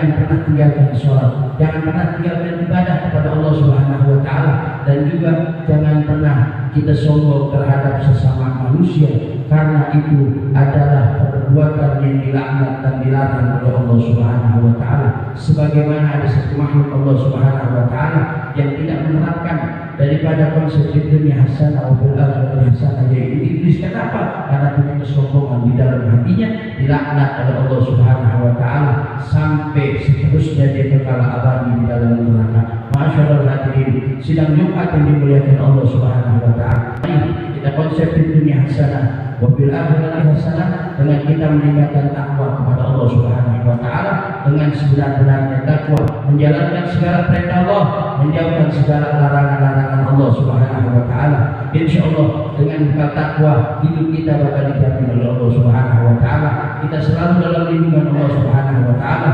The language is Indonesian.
jangan pernah tinggalkan sholat, jangan pernah tinggalkan ibadah kepada Allah Subhanahu wa Ta'ala, dan juga jangan pernah kita sombong terhadap sesama manusia, karena itu adalah perbuatan yang dilaknat dan dilarang oleh Allah Subhanahu wa Ta'ala. Sebagaimana ada satu makhluk Allah Subhanahu wa Ta'ala yang tidak menerapkan daripada konsep dunia hasanah wal akhirah hasanah, yaitu iblis. Kenapa? Karena punya kesombongan di dalam hatinya, dilaknat oleh Allah Subhanahu wa Ta'ala sampai seterusnya dia kekal abadi di dalam neraka. Masyaallah hadirin sidang Jumat yang dimuliakan Allah Subhanahu wa Ta'ala, kita konsep dunia hasanah wabil akhirah hasanah dengan kita meningkatkan takwa kepada Allah Subhanahu wa Ta'ala dengan sebenar-benarnya takwa, menjalankan segala perintah Allah, menjauhkan segala larangan-larangan Allah Subhanahu wa Ta'ala. Insyaallah dengan bekal takwa hidup kita bakal dijamin oleh Allah Subhanahu wa Ta'ala. Kita selalu dalam lindungan Allah Subhanahu wa Ta'ala.